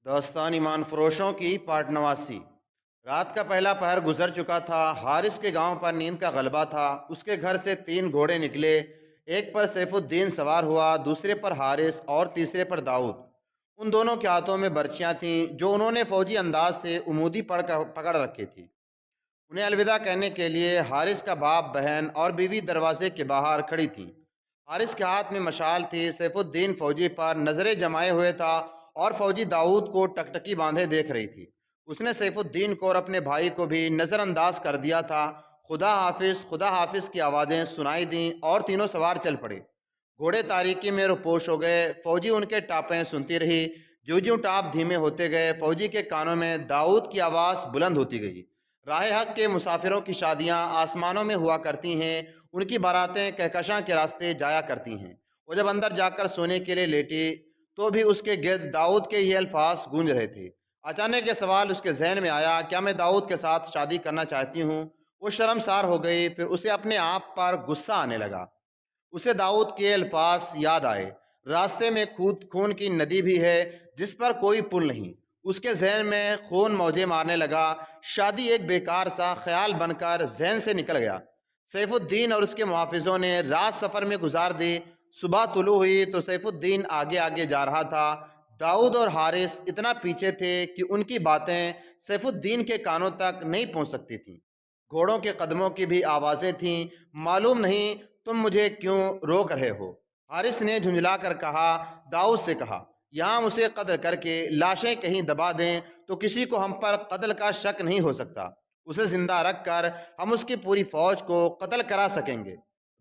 دوستان ایمان فروشوں کی پارٹ نواسی۔ رات کا پہلا پہر گزر چکا تھا۔ حارث کے گاؤں پر نیند کا غلبہ تھا۔ اس کے گھر سے 3 گھوڑے نکلے، ایک پر سیف الدین سوار ہوا، دوسرے پر حارث اور تیسرے پر داؤد۔ ان دونوں کے ہاتھوں میں برچیاں تھیں جو انہوں نے فوجی انداز سے عمودی پکڑ رکھی تھی۔ انہیں الوداع کہنے کے لیے حارث کا باپ، بہن اور بیوی دروازے کے باہر کھڑی تھیں۔ حارث کے ہاتھ میں مشال تھی۔ سیف الدین فوجی پر نظریں جمائے ہوئے تھا اور فوجی داؤد کو ٹکٹکی باندھے دیکھ رہی تھی۔ اس نے سیف الدین کو اور اپنے بھائی کو بھی نظر انداز کر دیا تھا۔ خدا حافظ کی آوازیں سنائی دیں اور تینوں سوار چل پڑے۔ گھوڑے تاریکی میں روپوش ہو گئے۔ فوجی ان کے ٹاپیں سنتی رہی۔ جو جو ٹاپ دھیمے ہوتے گئے، فوجی کے کانوں میں داؤد کی آواز بلند ہوتی گئی۔ راہ حق کے مسافروں کی شادیاں آسمانوں میں ہوا کرتی ہیں، ان کی باراتیں کہکشاں کے راستے جایا کرتی ہیں۔ وہ جب اندر جا کر سونے کے لیے لیٹی تو بھی اس کے گرد داؤد کے یہ الفاظ گونج رہے تھے۔ اچانک یہ سوال اس کے ذہن میں آیا، کیا میں داؤد کے ساتھ شادی کرنا چاہتی ہوں؟ وہ شرمسار ہو گئی۔ پھر اسے اپنے آپ پر غصہ آنے لگا۔ اسے داؤد کے الفاظ یاد آئے، راستے میں خون کی ندی بھی ہے جس پر کوئی پل نہیں۔ اس کے ذہن میں خون موجیں مارنے لگا۔ شادی ایک بیکار سا خیال بن کر ذہن سے نکل گیا۔ سیف الدین اور اس کے محافظوں نے رات سفر میں گزار دی۔ صبح طلوع ہوئی تو سیف الدین آگے آگے جا رہا تھا۔ داؤد اور حارث اتنا پیچھے تھے کہ ان کی باتیں سیف الدین کے کانوں تک نہیں پہنچ سکتی تھیں۔ گھوڑوں کے قدموں کی بھی آوازیں تھیں۔ معلوم نہیں تم مجھے کیوں روک رہے ہو؟ حارث نے جھنجھلا کر کہا۔ داؤد سے کہا، یہاں ہم اسے قتل کر کے لاشیں کہیں دبا دیں تو کسی کو ہم پر قتل کا شک نہیں ہو سکتا۔ اسے زندہ رکھ کر ہم اس کی پوری فوج کو قتل کرا سکیں گے۔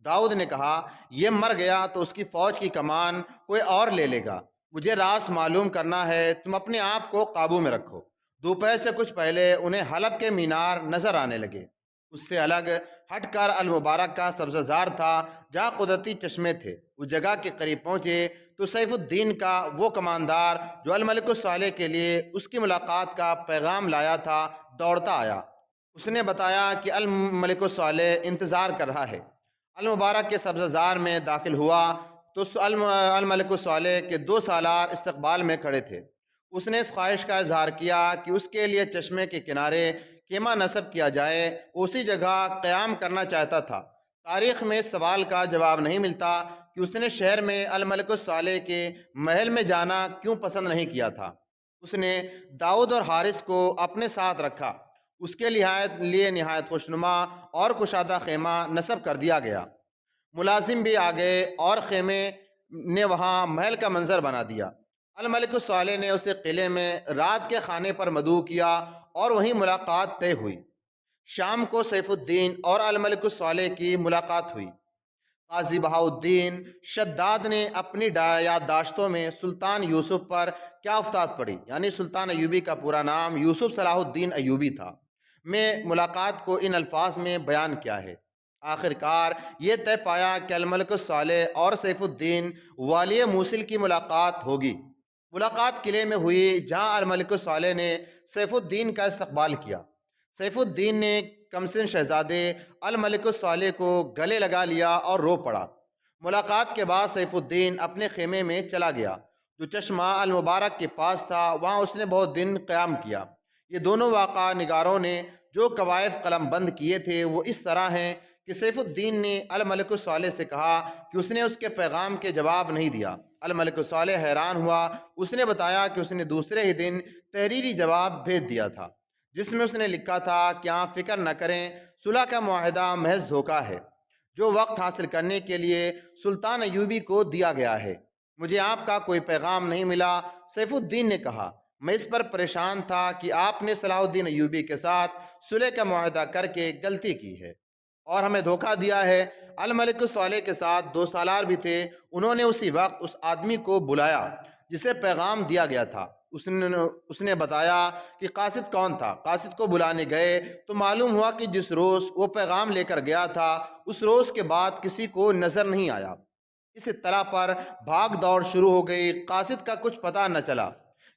داؤد نے کہا، یہ مر گیا تو اس کی فوج کی کمان کوئی اور لے لے گا۔ مجھے راز معلوم کرنا ہے، تم اپنے آپ کو قابو میں رکھو۔ دوپہر سے کچھ پہلے انہیں حلب کے مینار نظر آنے لگے۔ اس سے الگ ہٹ کر المبارک کا سبزہ زار تھا جہاں قدرتی چشمے تھے۔ اس جگہ کے قریب پہنچے تو سیف الدین کا وہ کماندار جو الملک الصالح کے لیے اس کی ملاقات کا پیغام لایا تھا دوڑتا آیا۔ اس نے بتایا کہ الملک الصالح انتظار کر رہا ہے۔ المبارک کے سبزہ زار میں داخل ہوا تو الملک الصالح کے 2 سالار استقبال میں کھڑے تھے۔ اس نے اس خواہش کا اظہار کیا کہ اس کے لیے چشمے کے کنارے خیمہ نصب کیا جائے۔ اسی جگہ قیام کرنا چاہتا تھا۔ تاریخ میں اس سوال کا جواب نہیں ملتا کہ اس نے شہر میں الملک الصالح کے محل میں جانا کیوں پسند نہیں کیا تھا۔ اس نے داؤد اور حارث کو اپنے ساتھ رکھا۔ اس کے لیے نہایت خوشنما اور کشادہ خیمہ نصب کر دیا گیا۔ ملازم بھی آ گئے اور خیمے نے وہاں محل کا منظر بنا دیا۔ الملک الصالح نے اسے قلعے میں رات کے کھانے پر مدعو کیا اور وہیں ملاقات طے ہوئی۔ شام کو سیف الدین اور الملک الصالح کی ملاقات ہوئی۔ قاضی بہاؤالدین شداد نے اپنی یادداشتوں میں سلطان یوسف پر کیا افتاد پڑی، یعنی سلطان ایوبی کا پورا نام یوسف صلاح الدین ایوبی تھا، میں ملاقات کو ان الفاظ میں بیان کیا ہے۔ آخر کار یہ طے پایا کہ الملک الصالح اور سیف الدین والی موصل کی ملاقات ہوگی۔ ملاقات قلعے میں ہوئی جہاں الملک الصالح نے سیف الدین کا استقبال کیا۔ سیف الدین نے کمسن شہزادے الملک الصالح کو گلے لگا لیا اور رو پڑا۔ ملاقات کے بعد سیف الدین اپنے خیمے میں چلا گیا جو چشمہ المبارک کے پاس تھا۔ وہاں اس نے بہت دن قیام کیا۔ یہ دونوں واقعہ نگاروں نے جو قوائف قلم بند کیے تھے وہ اس طرح ہیں کہ سیف الدین نے الملک الصالح سے کہا کہ اس نے اس کے پیغام کے جواب نہیں دیا۔ الملک الصالح حیران ہوا۔ اس نے بتایا کہ اس نے دوسرے ہی دن تحریری جواب بھیج دیا تھا جس میں اس نے لکھا تھا کہ آپ فکر نہ کریں، صلح کا معاہدہ محض دھوکہ ہے جو وقت حاصل کرنے کے لیے سلطان ایوبی کو دیا گیا ہے۔ مجھے آپ کا کوئی پیغام نہیں ملا۔ سیف الدین نے کہا، میں اس پر پریشان تھا کہ آپ نے صلاح الدین ایوبی کے ساتھ صلح کا معاہدہ کر کے غلطی کی ہے اور ہمیں دھوکہ دیا ہے۔ الملک الصالح کے ساتھ 2 سالار بھی تھے۔ انہوں نے اسی وقت اس آدمی کو بلایا جسے پیغام دیا گیا تھا۔ اس نے بتایا کہ قاصد کون تھا۔ قاصد کو بلانے گئے تو معلوم ہوا کہ جس روز وہ پیغام لے کر گیا تھا اس روز کے بعد کسی کو نظر نہیں آیا۔ اس اطلاع پر بھاگ دوڑ شروع ہو گئی۔ قاصد کا کچھ پتہ نہ چلا۔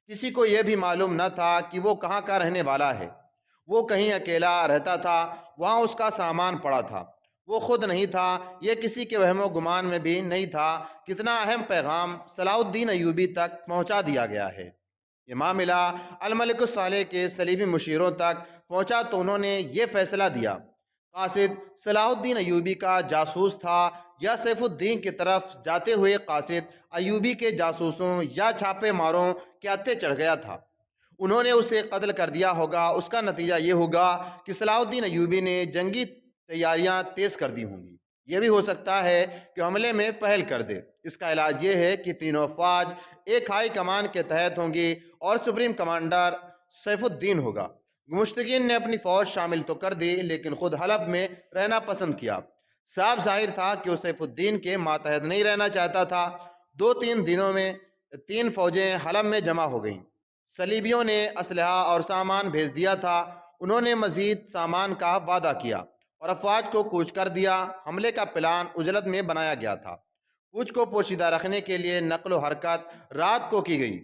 کسی کو یہ بھی معلوم نہ تھا کہ وہ کہاں کا رہنے والا ہے۔ وہ کہیں اکیلا رہتا تھا، وہاں اس کا سامان پڑا تھا، وہ خود نہیں تھا، یہ کسی کے وہم و گمان میں بھی نہیں تھا۔ کتنا اہم پیغام صلاح الدین ایوبی تک پہنچا دیا گیا ہے۔ یہ معاملہ الملک الصالح کے صلیبی مشیروں تک پہنچا تو انہوں نے یہ فیصلہ دیا: قاصد صلاح الدین ایوبی کا جاسوس تھا یا سیف الدین کی طرف جاتے ہوئے قاصد ایوبی کے جاسوسوں یا چھاپے ماروں کے ہتھے چڑھ گیا تھا؟ انہوں نے اسے قتل کر دیا ہوگا۔ اس کا نتیجہ یہ ہوگا کہ صلاح الدین ایوبی نے جنگی تیاریاں تیز کر دی ہوں گی۔ یہ بھی ہو سکتا ہے کہ حملے میں پہل کر دے۔ اس کا علاج یہ ہے کہ تینوں افواج ایک ہائی کمان کے تحت ہوں گی اور سپریم کمانڈر سیف الدین ہوگا۔ مشتقین نے اپنی فوج شامل تو کر دی لیکن خود حلب میں رہنا پسند کیا۔ صاف ظاہر تھا کہ وہ سیف الدین کے ماتحت نہیں رہنا چاہتا تھا۔ 2-3 دنوں میں 3 فوجیں حلب میں جمع ہو گئیں۔ صلیبیوں نے اسلحہ اور سامان بھیج دیا تھا۔ انہوں نے مزید سامان کا وعدہ کیا اور افواج کو کوچ کر دیا۔ حملے کا پلان عجلت میں بنایا گیا تھا۔ کوچ کو پوشیدہ رکھنے کے لیے نقل و حرکت رات کو کی گئی،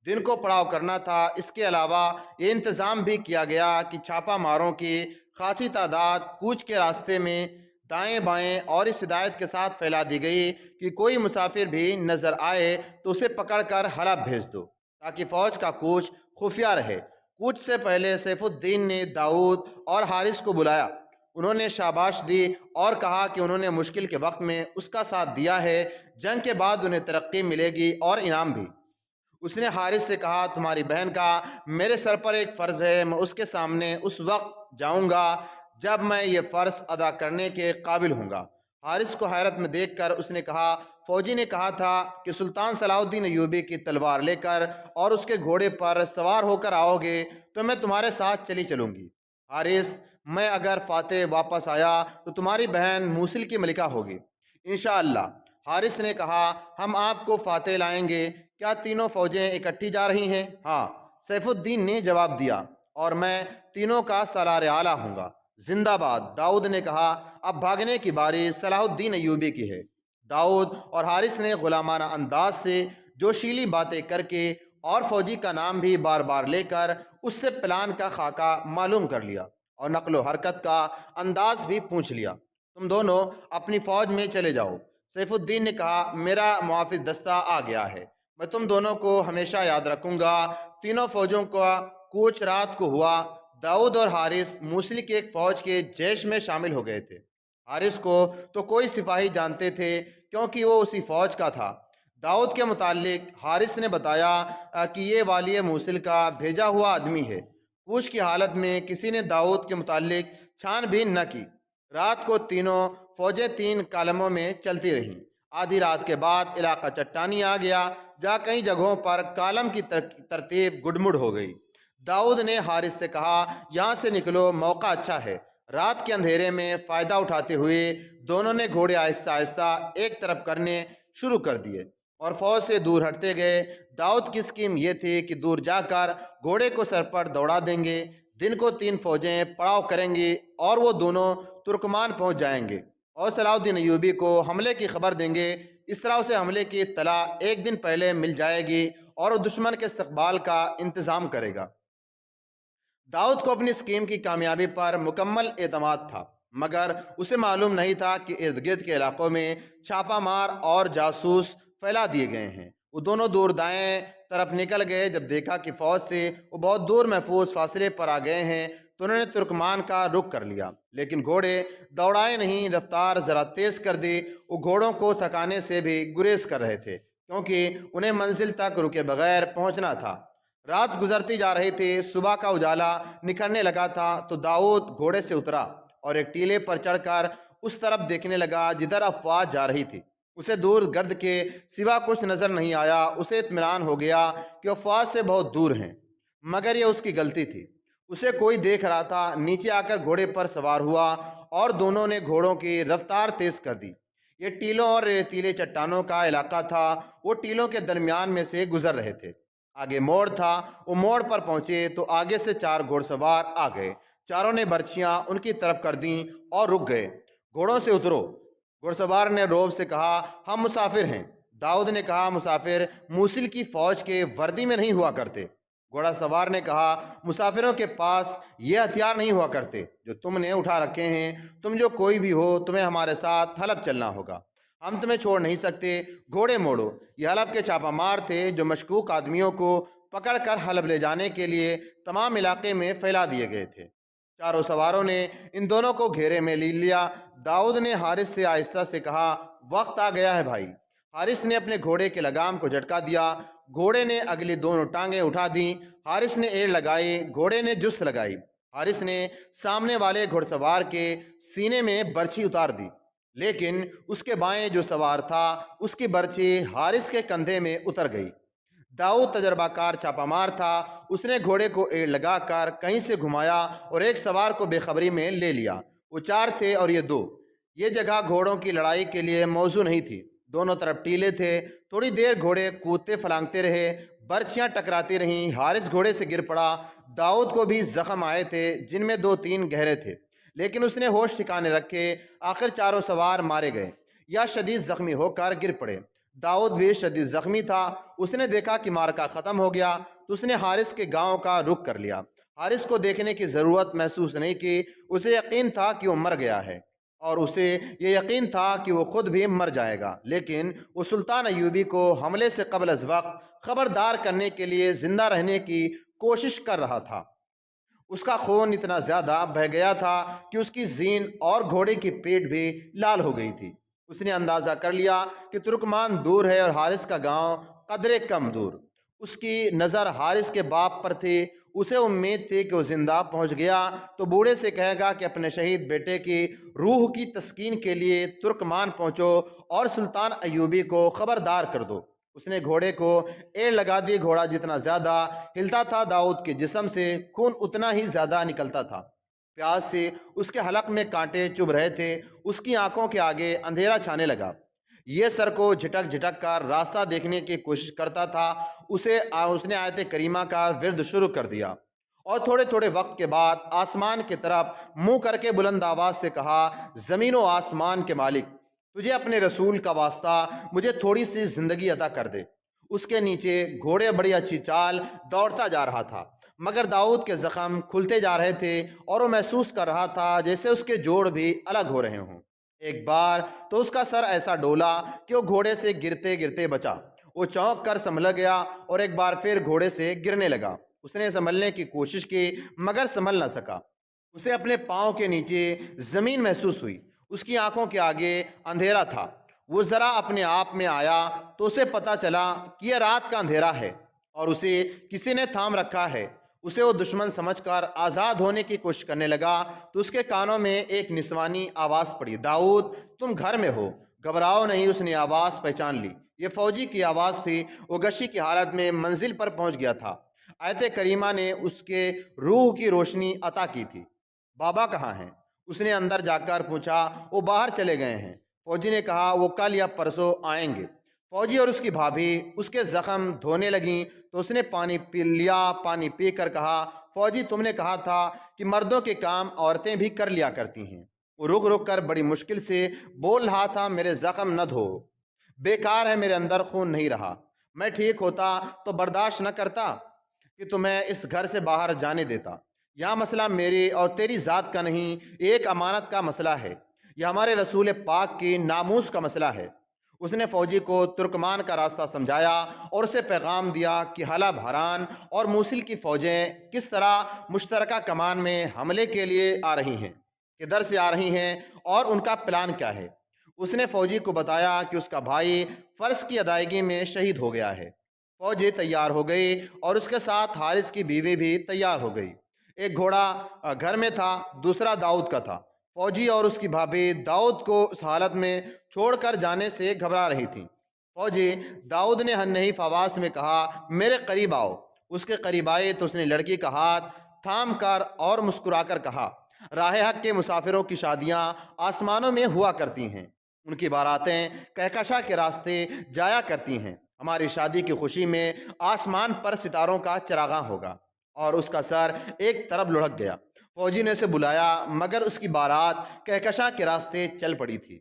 دن کو پڑاؤ کرنا تھا۔ اس کے علاوہ یہ انتظام بھی کیا گیا کہ چھاپا ماروں کی خاصی تعداد کوچ کے راستے میں دائیں بائیں اور اس ہدایت کے ساتھ پھیلا دی گئی کہ کوئی مسافر بھی نظر آئے تو اسے پکڑ کر حلب بھیج دو تاکہ فوج کا کوچ خفیہ رہے۔ کوچ سے پہلے سیف الدین نے داؤد اور حارث کو بلایا۔ انہوں نے شاباش دی اور کہا کہ انہوں نے مشکل کے وقت میں اس کا ساتھ دیا ہے، جنگ کے بعد انہیں ترقی ملے گی اور انعام بھی۔ اس نے حارث سے کہا: تمہاری بہن کا میرے سر پر ایک فرض ہے، میں اس کے سامنے اس وقت جاؤں گا جب میں یہ فرض ادا کرنے کے قابل ہوں گا۔ حارث کو حیرت میں دیکھ کر اس نے کہا: فوجی نے کہا تھا کہ سلطان صلاح الدین ایوبی کی تلوار لے کر اور اس کے گھوڑے پر سوار ہو کر آؤ گے تو میں تمہارے ساتھ چلوں گی۔ حارث: میں اگر فاتح واپس آیا تو تمہاری بہن موصل کی ملکہ ہوگی انشاءاللہ۔ حارث نے کہا: ہم آپ کو فاتح لائیں گے۔ کیا تینوں فوجیں اکٹھی جا رہی ہیں؟ ہاں، سیف الدین نے جواب دیا، اور میں تینوں کا سالار اعلیٰ ہوں گا۔ زندہ باد۔ داؤد نے کہا: اب بھاگنے کی باری صلاح الدین ایوبی کی ہے۔ داؤد اور حارث نے غلامانہ انداز سے جوشیلی باتیں کر کے اور فوجی کا نام بھی بار بار لے کر اس سے پلان کا خاکہ معلوم کر لیا اور نقل و حرکت کا انداز بھی پوچھ لیا۔ تم دونوں اپنی فوج میں چلے جاؤ۔ سیف الدین نے کہا: میرا محافظ دستہ آ گیا ہے، میں تم دونوں کو ہمیشہ یاد رکھوں گا۔ تینوں فوجوں کا کوچ رات کو ہوا۔ داؤد اور حارث موصل کی ایک فوج کے جیش میں شامل ہو گئے تھے۔ حارث کو تو کوئی سپاہی جانتے تھے کیونکہ وہ اسی فوج کا تھا۔ داؤد کے متعلق حارث نے بتایا کہ یہ والی موصل کا بھیجا ہوا آدمی ہے۔ کوچ کی حالت میں کسی نے داؤد کے متعلق چھان بین نہ کی۔ رات کو تینوں فوجیں 3 کالموں میں چلتی رہیں۔ آدھی رات کے بعد علاقہ چٹانی آ گیا، جہاں کئی جگہوں پر کالم کی ترتیب گڈمڈ ہو گئی۔ داؤد نے حارث سے کہا: یہاں سے نکلو، موقع اچھا ہے۔ رات کے اندھیرے میں فائدہ اٹھاتے ہوئے دونوں نے گھوڑے آہستہ آہستہ ایک طرف کرنے شروع کر دیے اور فوج سے دور ہٹتے گئے۔ داؤد کی اسکیم یہ تھی کہ دور جا کر گھوڑے کو سر پر دوڑا دیں گے۔ دن کو 3 فوجیں پڑاؤ کریں گی اور وہ دونوں ترکمان پہنچ جائیں گے اور صلاح الدین ایوبی کو حملے کی خبر دیں گے۔ اس طرح اسے حملے کی اطلاع ایک دن پہلے مل جائے گی اور وہ دشمن کے استقبال کا انتظام کرے گا۔ داؤد کو اپنی اسکیم کی کامیابی پر مکمل اعتماد تھا، مگر اسے معلوم نہیں تھا کہ ارد گرد کے علاقوں میں چھاپا مار اور جاسوس پھیلا دیے گئے ہیں۔ وہ دونوں دور دائیں طرف نکل گئے۔ جب دیکھا کہ فوج سے وہ بہت دور محفوظ فاصلے پر آ گئے ہیں تو انہوں نے ترکمان کا رخ کر لیا، لیکن گھوڑے دوڑائے نہیں، رفتار ذرا تیز کر دی۔ وہ گھوڑوں کو تھکانے سے بھی گریز کر رہے تھے کیونکہ انہیں منزل تک رکے بغیر پہنچنا تھا۔ رات گزرتی جا رہی تھی، صبح کا اجالا نکھرنے لگا تھا تو داؤد گھوڑے سے اترا اور ایک ٹیلے پر چڑھ کر اس طرف دیکھنے لگا جدھر افواج جا رہی تھی۔ اسے دور گرد کے سوا کچھ نظر نہیں آیا۔ اسے اطمینان ہو گیا کہ افواج سے بہت دور ہیں، مگر یہ اس کی غلطی تھی۔ اسے کوئی دیکھ رہا تھا۔ نیچے آ کر گھوڑے پر سوار ہوا اور دونوں نے گھوڑوں کی رفتار تیز کر دی۔ یہ ٹیلوں اور ریتیلے چٹانوں کا علاقہ تھا۔ وہ ٹیلوں کے درمیان میں سے گزر رہے تھے۔ آگے موڑ تھا۔ وہ موڑ پر پہنچے تو آگے سے 4 گھوڑ سوار آ گئے۔ چاروں نے برچیاں ان کی طرف کر دیں اور رک گئے۔ گھوڑوں سے اترو۔ گھوڑ سوار نے روب سے کہا: ہم مسافر ہیں۔ داؤد نے کہا: مسافر موصل کی فوج کے وردی میں نہیں ہوا کرتے۔ گھوڑا سوار نے کہا: مسافروں کے پاس یہ ہتھیار نہیں ہوا کرتے جو تم نے اٹھا رکھے ہیں۔ تم جو کوئی بھی ہو، تمہیں ہمارے ساتھ حلب چلنا ہوگا، ہم تمہیں چھوڑ نہیں سکتے۔ گھوڑے موڑو۔ یہ حلب کے چھاپا مار تھے جو مشکوک آدمیوں کو پکڑ کر حلب لے جانے کے لیے تمام علاقے میں پھیلا دیے گئے تھے۔ چاروں سواروں نے ان دونوں کو گھیرے میں لے لیا۔ داؤد نے حارث سے آہستہ سے کہا، وقت آ گیا ہے بھائی۔ حارث نے اپنے گھوڑے کے لگام کو جھٹکا دیا، گھوڑے نے اگلی دونوں ٹانگیں اٹھا دیں۔ حارث نے ایڑ لگائی، گھوڑے نے جست لگائی۔ حارث نے سامنے والے گھڑ سوار کے سینے میں برچھی اتار دی، لیکن اس کے بائیں جو سوار تھا اس کی برچھی حارث کے کندھے میں اتر گئی۔ داؤد تجربہ کار چھاپا مار تھا، اس نے گھوڑے کو ایڑ لگا کر کہیں سے گھمایا اور ایک سوار کو بے خبری میں لے لیا۔ وہ 4 تھے اور یہ 2۔ یہ جگہ گھوڑوں کی لڑائی کے لیے موزوں نہیں تھی، دونوں طرف ٹیلے تھے۔ تھوڑی دیر گھوڑے کودتے پھلانگتے رہے، برچیاں ٹکراتی رہیں۔ حارث گھوڑے سے گر پڑا۔ داؤد کو بھی زخم آئے تھے، جن میں 2-3 گہرے تھے، لیکن اس نے ہوش ٹھکانے رکھے۔ آخر چاروں سوار مارے گئے یا شدید زخمی ہو کر گر پڑے۔ داؤد بھی شدید زخمی تھا۔ اس نے دیکھا کہ معرکہ ختم ہو گیا تو اس نے حارث کے گاؤں کا رخ کر لیا۔ حارث کو دیکھنے کی ضرورت محسوس نہیں کی، اسے یقین تھا کہ وہ مر گیا ہے، اور اسے یہ یقین تھا کہ وہ خود بھی مر جائے گا، لیکن وہ سلطان ایوبی کو حملے سے قبل از وقت خبردار کرنے کے لیے زندہ رہنے کی کوشش کر رہا تھا۔ اس کا خون اتنا زیادہ بہہ گیا تھا کہ اس کی زین اور گھوڑے کی پیٹھ بھی لال ہو گئی تھی۔ اس نے اندازہ کر لیا کہ ترکمان دور ہے اور حارث کا گاؤں قدرے کم دور۔ اس کی نظر حارث کے باپ پر تھی۔ اسے امید تھی کہ وہ زندہ پہنچ گیا تو بوڑھے سے کہے گا کہ اپنے شہید بیٹے کی روح کی تسکین کے لیے ترکمان پہنچو اور سلطان ایوبی کو خبردار کر دو۔ اس نے گھوڑے کو ایڑ لگا دی۔ گھوڑا جتنا زیادہ ہلتا تھا، داؤد کے جسم سے خون اتنا ہی زیادہ نکلتا تھا۔ پیاس سے اس کے حلق میں کانٹے چبھ رہے تھے۔ اس کی آنکھوں کے آگے اندھیرا چھانے لگا۔ یہ سر کو جھٹک جھٹک کر راستہ دیکھنے کی کوشش کرتا تھا۔ اس نے آیت کریمہ کا ورد شروع کر دیا اور تھوڑے تھوڑے وقت کے بعد آسمان کی طرف منہ کر کے بلند آواز سے کہا، زمین و آسمان کے مالک، تجھے اپنے رسول کا واسطہ مجھے تھوڑی سی زندگی عطا کر دے۔ اس کے نیچے گھوڑے بڑی اچھی چال دوڑتا جا رہا تھا، مگر داؤد کے زخم کھلتے جا رہے تھے اور وہ محسوس کر رہا تھا جیسے اس کے جوڑ بھی الگ ہو رہے ہوں۔ ایک بار تو اس کا سر ایسا ڈولا کہ وہ گھوڑے سے گرتے گرتے بچا۔ وہ چونک کر سنبھل گیا اور ایک بار پھر گھوڑے سے گرنے لگا۔ اس نے سنبھلنے کی کوشش کی مگر سنبھل نہ سکا۔ اسے اپنے پاؤں کے نیچے زمین محسوس ہوئی۔ اس کی آنکھوں کے آگے اندھیرا تھا۔ وہ ذرا اپنے آپ میں آیا تو اسے پتا چلا کہ یہ رات کا اندھیرا ہے اور اسے کسی نے تھام رکھا ہے۔ اسے وہ دشمن سمجھ کر آزاد ہونے کی کوشش کرنے لگا تو اس کے کانوں میں ایک نسوانی آواز پڑی، داؤد تم گھر میں ہو، گھبراؤ نہیں۔ اس نے آواز پہچان لی، یہ فوجی کی آواز تھی۔ وہ غشی کی حالت میں منزل پر پہنچ گیا تھا۔ آیت کریمہ نے اس کے روح کی روشنی عطا کی تھی۔ بابا کہاں ہیں؟ اس نے اندر جا کر پوچھا۔ وہ باہر چلے گئے ہیں، فوجی نے کہا، وہ کل یا پرسوں آئیں گے۔ فوجی اور اس کی بھابھی اس کے زخم دھونے لگیں تو اس نے پانی پی لیا۔ پانی پی کر کہا، فوجی تم نے کہا تھا کہ مردوں کے کام عورتیں بھی کر لیا کرتی ہیں۔ وہ رک رک کر بڑی مشکل سے بول رہا تھا، میرے زخم نہ دھو، بیکار ہے، میرے اندر خون نہیں رہا۔ میں ٹھیک ہوتا تو برداشت نہ کرتا کہ تمہیں اس گھر سے باہر جانے دیتا۔ یہاں مسئلہ میری اور تیری ذات کا نہیں، ایک امانت کا مسئلہ ہے۔ یہ ہمارے رسول پاک کی ناموس کا مسئلہ ہے۔ اس نے فوجی کو ترکمان کا راستہ سمجھایا اور اسے پیغام دیا کہ حلب، ہران اور موصل کی فوجیں کس طرح مشترکہ کمان میں حملے کے لیے آ رہی ہیں، کدھر سے آ رہی ہیں اور ان کا پلان کیا ہے۔ اس نے فوجی کو بتایا کہ اس کا بھائی فرض کی ادائیگی میں شہید ہو گیا ہے۔ فوجی تیار ہو گئی اور اس کے ساتھ حارث کی بیوی بھی تیار ہو گئی۔ ایک گھوڑا گھر میں تھا، دوسرا داؤد کا تھا۔ فوجی اور اس کی بھابھی داؤد کو اس حالت میں چھوڑ کر جانے سے گھبرا رہی تھیں۔ فوجی داؤد نے حنیف آواز میں کہا، میرے قریب آؤ۔ اس کے قریب آئے تو اس نے لڑکی کا ہاتھ تھام کر اور مسکرا کر کہا، راہ حق کے مسافروں کی شادیاں آسمانوں میں ہوا کرتی ہیں، ان کی باراتیں کہکشاں کے راستے جایا کرتی ہیں۔ ہماری شادی کی خوشی میں آسمان پر ستاروں کا چراغاں ہوگا۔ اور اس کا سر ایک طرف لڑک گیا۔ فوجی نے اسے بلایا مگر اس کی بارات کہکشاں کے راستے چل پڑی تھی۔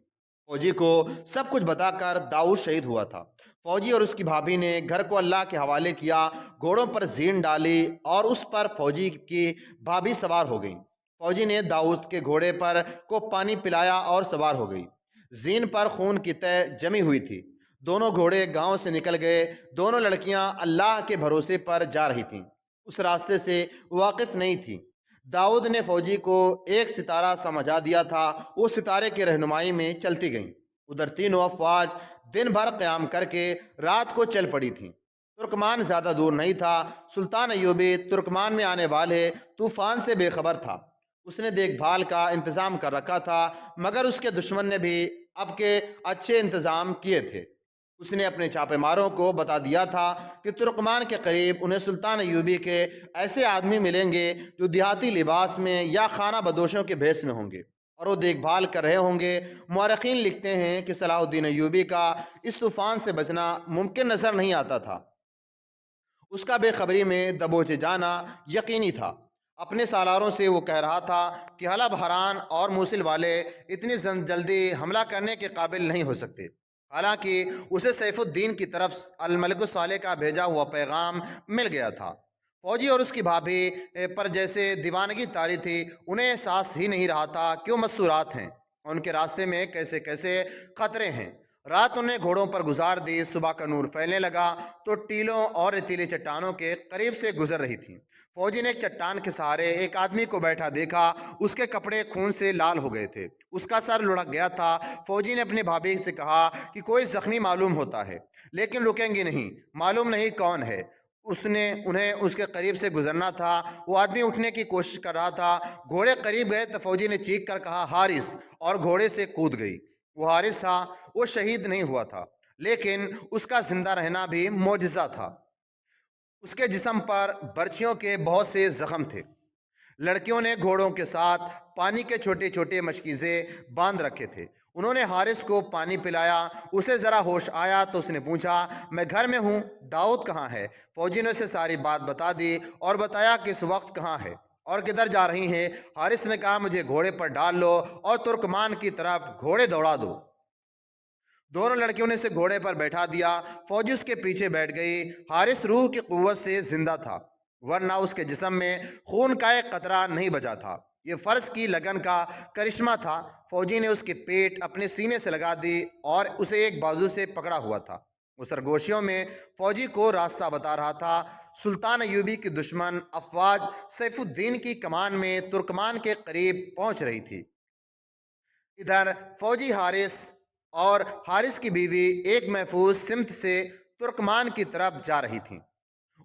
فوجی کو سب کچھ بتا کر داؤد شہید ہوا تھا۔ فوجی اور اس کی بھابھی نے گھر کو اللہ کے حوالے کیا، گھوڑوں پر زین ڈالی اور اس پر فوجی کی بھابھی سوار ہو گئی۔ فوجی نے داؤد کے گھوڑے پر کو پانی پلایا اور سوار ہو گئی۔ زین پر خون کی تہ جمی ہوئی تھی۔ دونوں گھوڑے گاؤں سے نکل گئے۔ دونوں لڑکیاں اللہ کے بھروسے پر جا رہی تھیں، اس راستے سے واقف نہیں تھیں۔ داؤد نے فوجی کو ایک ستارہ سمجھا دیا تھا، وہ ستارے کی رہنمائی میں چلتی گئیں۔ ادھر تینوں افواج دن بھر قیام کر کے رات کو چل پڑی تھیں۔ ترکمان زیادہ دور نہیں تھا۔ سلطان ایوبی ترکمان میں آنے والے طوفان سے بے خبر تھا۔ اس نے دیکھ بھال کا انتظام کر رکھا تھا، مگر اس کے دشمن نے بھی اب کے اچھے انتظام کیے تھے۔ اس نے اپنے چھاپے ماروں کو بتا دیا تھا کہ ترکمان کے قریب انہیں سلطان ایوبی کے ایسے آدمی ملیں گے جو دیہاتی لباس میں یا خانہ بدوشوں کے بھیس میں ہوں گے، اور وہ دیکھ بھال کر رہے ہوں گے۔ مورخین لکھتے ہیں کہ صلاح الدین ایوبی کا اس طوفان سے بچنا ممکن نظر نہیں آتا تھا۔ اس کا بے خبری میں دبوچے جانا یقینی تھا۔ اپنے سالاروں سے وہ کہہ رہا تھا کہ حلب، حران اور موصل والے اتنی جلدی حملہ کرنے کے قابل نہیں ہو سکتے۔ حالانکہ اسے سیف الدین کی طرف الملک الصالح کا بھیجا ہوا پیغام مل گیا تھا۔ فوجی اور اس کی بھابھی پر جیسے دیوانگی طاری تھی، انہیں احساس ہی نہیں رہا تھا کہ وہ مستورات ہیں، ان کے راستے میں کیسے کیسے خطرے ہیں۔ رات انہیں گھوڑوں پر گزار دی۔ صبح کا نور پھیلنے لگا تو ٹیلوں اور ریتیلی چٹانوں کے قریب سے گزر رہی تھیں۔ فوجی نے ایک چٹان کے سہارے ایک آدمی کو بیٹھا دیکھا۔ اس کے کپڑے خون سے لال ہو گئے تھے، اس کا سر لڑک گیا تھا۔ فوجی نے اپنی بھابھی سے کہا کہ کوئی زخمی معلوم ہوتا ہے، لیکن رکیں گی نہیں، معلوم نہیں کون ہے۔ انہیں اس کے قریب سے گزرنا تھا۔ وہ آدمی اٹھنے کی کوشش کر رہا تھا۔ گھوڑے قریب گئے تو فوجی نے چیخ کر کہا، حارث، اور گھوڑے سے کود گئی۔ وہ حارث تھا، وہ شہید نہیں ہوا تھا، لیکن اس کا زندہ رہنا بھی معجزہ تھا۔ اس کے جسم پر برچھیوں کے بہت سے زخم تھے۔ لڑکیوں نے گھوڑوں کے ساتھ پانی کے چھوٹے چھوٹے مشکیزے باندھ رکھے تھے۔ انہوں نے حارث کو پانی پلایا۔ اسے ذرا ہوش آیا تو اس نے پوچھا، میں گھر میں ہوں، داؤد کہاں ہے؟ فوجی نے اسے ساری بات بتا دی اور بتایا کہ اس وقت کہاں ہے اور کدھر جا رہی ہیں۔ حارث نے کہا، مجھے گھوڑے پر ڈال لو اور ترکمان کی طرف گھوڑے دوڑا دو۔ دونوں لڑکیوں نے اسے گھوڑے پر بیٹھا دیا۔ فوجی اس کے پیچھے بیٹھ گئی۔ حارث روح کی قوت سے زندہ تھا، ورنہ اس کے جسم میں خون کا ایک قطرہ نہیں بچا تھا۔ یہ فرض کی لگن کا کرشمہ تھا۔ فوجی نے اس کی پیٹ اپنے سینے سے لگا دی اور اسے ایک بازو سے پکڑا ہوا تھا۔ وہ سرگوشیوں میں فوجی کو راستہ بتا رہا تھا۔ سلطان ایوبی کی دشمن افواج سیف الدین کی کمان میں ترکمان کے قریب پہنچ رہی تھی۔ ادھر فوجی حارث کی بیوی ایک محفوظ سمت سے ترکمان کی طرف جا رہی تھیں۔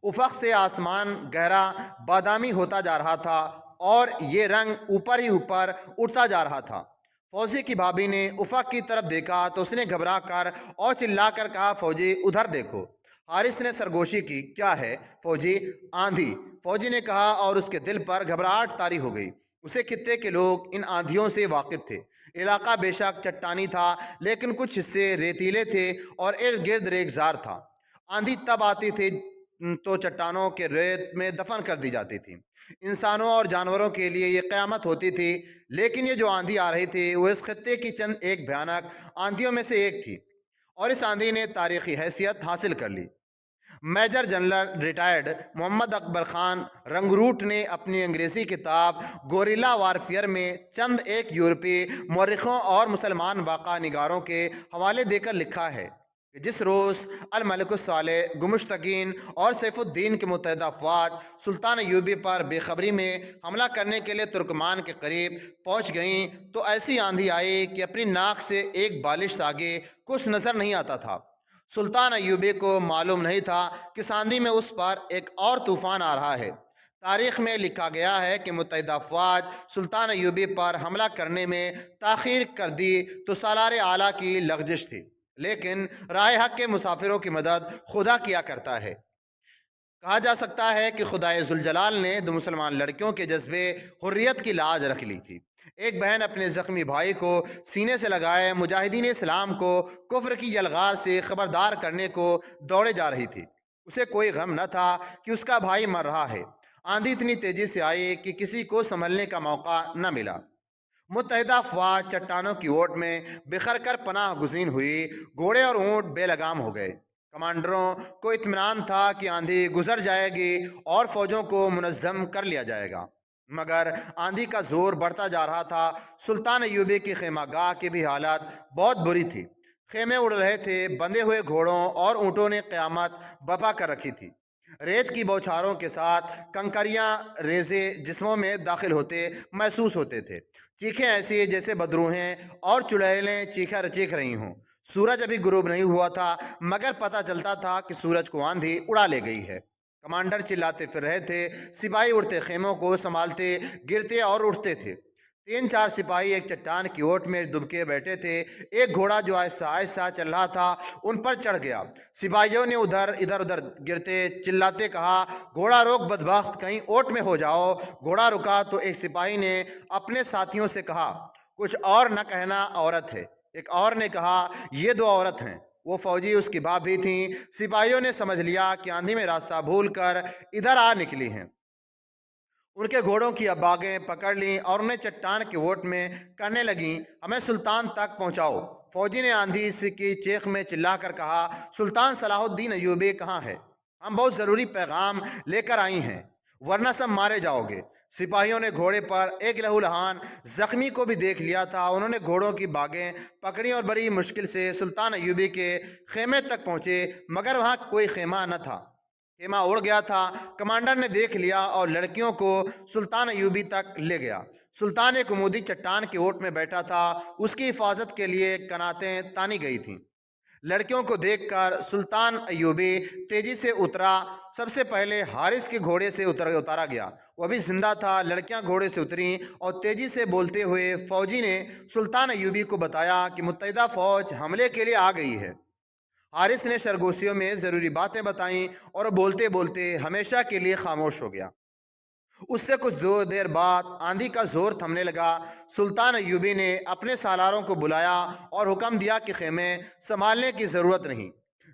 افق سے آسمان گہرا بادامی ہوتا جا رہا تھا اور یہ رنگ اوپر ہی اوپر اٹھتا جا رہا تھا۔ فوجی کی بھابھی نے افق کی طرف دیکھا تو اس نے گھبرا کر اور چلا کر کہا، فوجی ادھر دیکھو۔ حارث نے سرگوشی کی، کیا ہے فوجی؟ آندھی، فوجی نے کہا، اور اس کے دل پر گھبراہٹ طاری ہو گئی۔ اسے خطے کے لوگ ان آندھیوں سے واقف تھے۔ علاقہ بے شک چٹانی تھا، لیکن کچھ حصے ریتیلے تھے اور ارد گرد ریگزار تھا۔ آندھی تب آتی تھی تو چٹانوں کے ریت میں دفن کر دی جاتی تھی۔ انسانوں اور جانوروں کے لیے یہ قیامت ہوتی تھی، لیکن یہ جو آندھی آ رہی تھی وہ اس خطے کی چند ایک بھیانک آندھیوں میں سے ایک تھی، اور اس آندھی نے تاریخی حیثیت حاصل کر لی۔ میجر جنرل ریٹائرڈ محمد اکبر خان رنگروٹ نے اپنی انگریزی کتاب گوریلا وارفیئر میں چند ایک یورپی مورخوں اور مسلمان واقعہ نگاروں کے حوالے دے کر لکھا ہے کہ جس روز الملک الصالح گمشتگین اور سیف الدین کے متحدہ افواج سلطان ایوبی پر بے خبری میں حملہ کرنے کے لیے ترکمان کے قریب پہنچ گئیں تو ایسی آندھی آئی کہ اپنی ناک سے ایک بالشت آگے کچھ نظر نہیں آتا تھا۔ سلطان ایوبی کو معلوم نہیں تھا کہ اس آندھی میں اس پر ایک اور طوفان آ رہا ہے۔ تاریخ میں لکھا گیا ہے کہ متحدہ افواج سلطان ایوبی پر حملہ کرنے میں تاخیر کر دی تو سالار اعلیٰ کی لغزش تھی، لیکن راہ حق کے مسافروں کی مدد خدا کیا کرتا ہے۔ کہا جا سکتا ہے کہ خدائے ذوالجلال نے دو مسلمان لڑکیوں کے جذبے حریت کی لاج رکھ لی تھی۔ ایک بہن اپنے زخمی بھائی کو سینے سے لگائے مجاہدین اسلام کو کفر کی یلغار سے خبردار کرنے کو دوڑے جا رہی تھی۔ اسے کوئی غم نہ تھا کہ اس کا بھائی مر رہا ہے۔ آندھی اتنی تیزی سے آئی کہ کسی کو سنبھلنے کا موقع نہ ملا۔ متحدہ افواج چٹانوں کی اوٹ میں بکھر کر پناہ گزین ہوئی۔ گھوڑے اور اونٹ بے لگام ہو گئے۔ کمانڈروں کو اطمینان تھا کہ آندھی گزر جائے گی اور فوجوں کو منظم کر لیا جائے گا، مگر آندھی کا زور بڑھتا جا رہا تھا۔ سلطان ایوبی کی خیمہ گاہ کی بھی حالت بہت بری تھی۔ خیمے اڑ رہے تھے، بندھے ہوئے گھوڑوں اور اونٹوں نے قیامت برپا کر رکھی تھی۔ ریت کی بوچھاروں کے ساتھ کنکریاں ریزے جسموں میں داخل ہوتے محسوس ہوتے تھے، چیخیں ایسی جیسے بدروہیں اور چڑیلیں چیخ رہی ہوں۔ سورج ابھی غروب نہیں ہوا تھا، مگر پتہ چلتا تھا کہ سورج کو آندھی اڑا لے گئی ہے۔ کمانڈر چلاتے پھر رہے تھے، سپاہی اڑتے خیموں کو سنبھالتے، گرتے اور اٹھتے تھے۔ تین چار سپاہی ایک چٹان کی اوٹ میں دبکے بیٹھے تھے۔ ایک گھوڑا جو آہستہ آہستہ چل رہا تھا ان پر چڑھ گیا۔ سپاہیوں نے ادھر ادھر گرتے چلاتے کہا، گھوڑا روک بدبخت، کہیں اوٹ میں ہو جاؤ۔ گھوڑا رکا تو ایک سپاہی نے اپنے ساتھیوں سے کہا، کچھ اور نہ کہنا، عورت ہے۔ ایک اور نے کہا، یہ دو عورت ہیں۔ وہ فوجی اس کی بھابھی تھیں۔ سپاہیوں نے سمجھ لیا کہ آندھی میں راستہ بھول کر ادھر آ نکلی ہیں۔ ان کے گھوڑوں کی اباغیں پکڑ لیں اور انہیں چٹان کے اوٹ میں کرنے لگیں، ہمیں سلطان تک پہنچاؤ۔ فوجی نے آندھی کی چیخ میں چلا کر کہا، سلطان صلاح الدین ایوبی کہاں ہے؟ ہم بہت ضروری پیغام لے کر آئی ہیں، ورنہ سب مارے جاؤ گے۔ سپاہیوں نے گھوڑے پر ایک لہولہان زخمی کو بھی دیکھ لیا تھا۔ انہوں نے گھوڑوں کی باگیں پکڑی اور بڑی مشکل سے سلطان ایوبی کے خیمے تک پہنچے، مگر وہاں کوئی خیمہ نہ تھا۔ خیمہ اڑ گیا تھا۔ کمانڈر نے دیکھ لیا اور لڑکیوں کو سلطان ایوبی تک لے گیا۔ سلطان ایک عمودی چٹان کے اوٹ میں بیٹھا تھا، اس کی حفاظت کے لیے کناتیں تانی گئی تھیں۔ لڑکیوں کو دیکھ کر سلطان ایوبی تیزی سے اترا۔ سب سے پہلے حارث کے گھوڑے سے اتارا گیا، وہ بھی زندہ تھا۔ لڑکیاں گھوڑے سے اتریں اور تیزی سے بولتے ہوئے فوجی نے سلطان ایوبی کو بتایا کہ متحدہ فوج حملے کے لیے آ گئی ہے۔ حارث نے سرگوشیوں میں ضروری باتیں بتائیں اور بولتے بولتے ہمیشہ کے لیے خاموش ہو گیا۔ اس سے کچھ دیر بعد آندھی کا زور تھمنے لگا۔ سلطان ایوبی نے اپنے سالاروں کو بلایا اور حکم دیا کہ خیمے سنبھالنے کی ضرورت نہیں،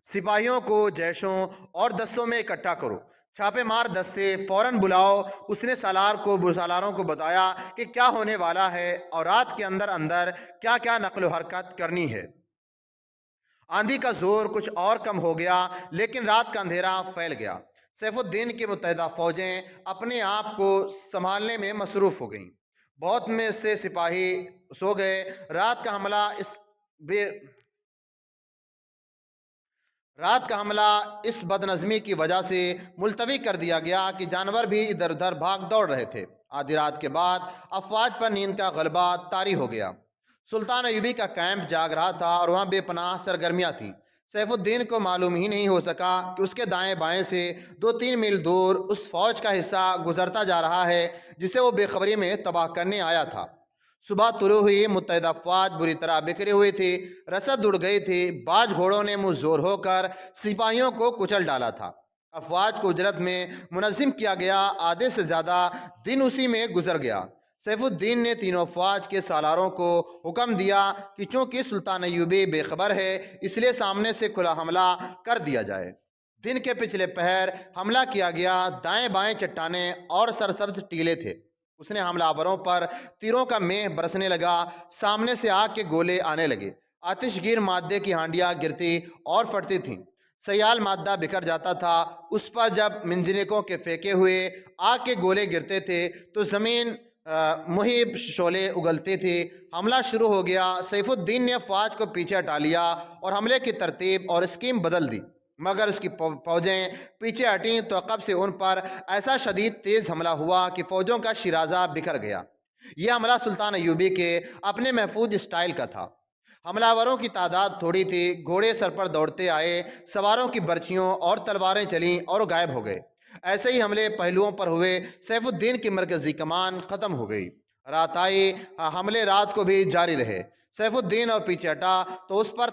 سپاہیوں کو جیشوں اور دستوں میں اکٹھا کرو، چھاپے مار دستے فوراً بلاؤ۔ اس نے سالاروں کو بتایا کہ کیا ہونے والا ہے اور رات کے اندر اندر کیا کیا نقل و حرکت کرنی ہے۔ آندھی کا زور کچھ اور کم ہو گیا، لیکن رات کا اندھیرا پھیل گیا۔ سیف الدین کی متحدہ فوجیں اپنے آپ کو سنبھالنے میں مصروف ہو گئیں۔ بہت میں سے سپاہی سو گئے۔ رات کا حملہ اس بد نظمی کی وجہ سے ملتوی کر دیا گیا کہ جانور بھی ادھر ادھر بھاگ دوڑ رہے تھے۔ آدھی رات کے بعد افواج پر نیند کا غلبہ طاری ہو گیا۔ سلطان ایوبی کا کیمپ جاگ رہا تھا اور وہاں بے پناہ سرگرمیاں تھیں۔ سیف الدین کو معلوم ہی نہیں ہو سکا کہ اس کے دائیں بائیں سے 2-3 میل دور اس فوج کا حصہ گزرتا جا رہا ہے جسے وہ بے خبری میں تباہ کرنے آیا تھا۔ صبح طلوع ہوئی، متحدہ افواج بری طرح بکھرے ہوئے تھے، رسد اڑ گئی تھی۔ باز گھوڑوں نے منہ زور ہو کر سپاہیوں کو کچل ڈالا تھا۔ افواج کو اجرت میں منظم کیا گیا۔ آدھے سے زیادہ دن اسی میں گزر گیا۔ سیف الدین نے تینوں افواج کے سالاروں کو حکم دیا کہ چونکہ سلطان ایوبی بے خبر ہے، اس لیے سامنے سے کھلا حملہ کر دیا جائے۔ دن کے پچھلے پہر حملہ کیا گیا۔ دائیں بائیں چٹانیں اور سرسبز ٹیلے تھے۔ اس نے حملہ آوروں پر تیروں کا مہ برسنے لگا۔ سامنے سے آگ کے گولے آنے لگے۔ آتش گیر مادے کی ہانڈیاں گرتی اور پھٹتی تھیں۔ سیال مادہ بکھر جاتا تھا۔ اس پر جب منجنیقوں کے پھینکے ہوئے آگ کے گولے گرتے تھے تو زمین مہیب شعلے اگلتے تھے۔ حملہ شروع ہو گیا۔ سیف الدین نے افواج کو پیچھے ہٹا لیا اور حملے کی ترتیب اور اسکیم بدل دی، مگر اس کی فوجیں پیچھے ہٹیں تو عقب سے ان پر ایسا شدید تیز حملہ ہوا کہ فوجوں کا شیرازہ بکھر گیا۔ یہ حملہ سلطان ایوبی کے اپنے محفوظ اسٹائل کا تھا۔ حملہ آوروں کی تعداد تھوڑی تھی۔ گھوڑے سر پر دوڑتے آئے، سواروں کی برچھیوں اور تلواریں چلیں اور غائب ہو گئے۔ ایسے ہی حملے پہلوؤں پر ہوئے۔ سیف الدین کی مرکزی کمان ختم ہو گئی۔ رات آئی، حملے رات کو بھی جاری رہے۔ سیف الدین اور پیچھے ہٹا تو اس پر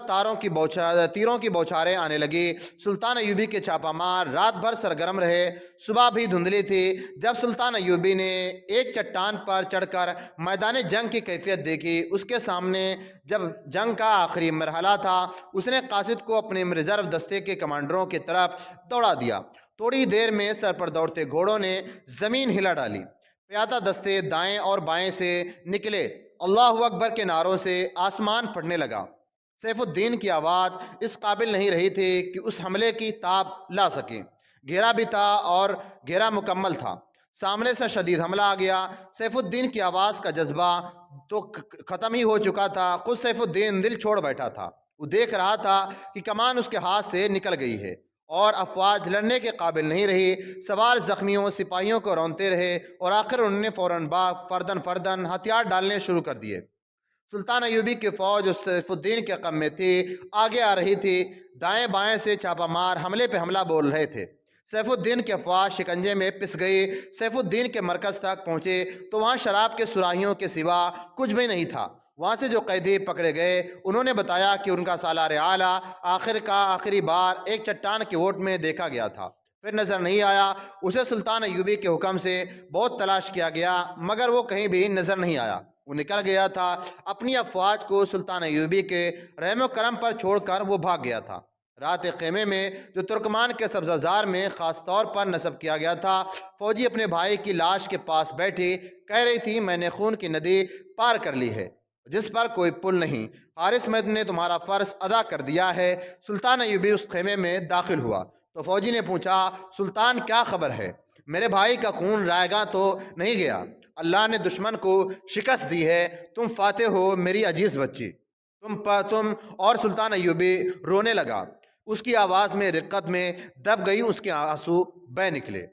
تیروں کی بوچھاریں آنے لگی۔ سلطان ایوبی کے چھاپا مار رات بھر سرگرم رہے۔ صبح بھی دھندلی تھی جب سلطان ایوبی نے ایک چٹان پر چڑھ کر میدان جنگ کی کیفیت دیکھی۔ اس کے سامنے جب جنگ کا آخری مرحلہ تھا، اس نے قاصد کو اپنے ریزرو دستے کے کمانڈروں کی طرف دوڑا دیا۔ تھوڑی دیر میں سر پر دوڑتے گھوڑوں نے زمین ہلا ڈالی۔ پیادہ دستے دائیں اور بائیں سے نکلے۔ اللہ اکبر کے نعروں سے آسمان پھٹنے لگا۔ سیف الدین کی آواز اس قابل نہیں رہی تھی کہ اس حملے کی تاب لا سکے۔ گھیرا بھی تھا اور گھیرا مکمل تھا۔ سامنے سے شدید حملہ آ گیا۔ سیف الدین کی آواز کا جذبہ تو ختم ہی ہو چکا تھا۔ خود سیف الدین دل چھوڑ بیٹھا تھا۔ وہ دیکھ رہا تھا کہ کمان اس کے ہاتھ سے نکل گئی ہے اور افواج لڑنے کے قابل نہیں رہی۔ سوار زخمیوں سپاہیوں کو رونتے رہے اور آخر انہوں نے فوراً فردن فردن ہتھیار ڈالنے شروع کر دیے۔ سلطان ایوبی کی فوج اس سیف الدین کے قم میں تھی، آگے آ رہی تھی، دائیں بائیں سے چھاپا مار حملے پہ حملہ بول رہے تھے۔ سیف الدین کے افواج شکنجے میں پس گئی۔ سیف الدین کے مرکز تک پہنچے تو وہاں شراب کے سراہیوں کے سوا کچھ بھی نہیں تھا۔ وہاں سے جو قیدی پکڑے گئے انہوں نے بتایا کہ ان کا سالار اعلیٰ آخری بار ایک چٹان کے ووٹ میں دیکھا گیا تھا، پھر نظر نہیں آیا۔ اسے سلطان ایوبی کے حکم سے بہت تلاش کیا گیا مگر وہ کہیں بھی نظر نہیں آیا۔ وہ نکل گیا تھا، اپنی افواج کو سلطان ایوبی کے رحم و کرم پر چھوڑ کر وہ بھاگ گیا تھا۔ رات خیمے میں جو ترکمان کے سبزہ زار میں خاص طور پر نصب کیا گیا تھا، فوجی اپنے بھائی کی لاش کے پاس بیٹھی کہہ رہی تھی، میں نے خون کی ندی پار کر لی ہے جس پر کوئی پل نہیں۔ حارث میں نے تمہارا فرض ادا کر دیا ہے۔ سلطان ایوبی اس خیمے میں داخل ہوا تو فوجی نے پوچھا، سلطان کیا خبر ہے؟ میرے بھائی کا خون رائے گاں تو نہیں گیا؟ اللہ نے دشمن کو شکست دی ہے، تم فاتح ہو میری عزیز بچی۔ تم اور سلطان ایوبی رونے لگا، اس کی آواز میں رقت میں دب گئی، اس کے آنسو بہہ نکلے۔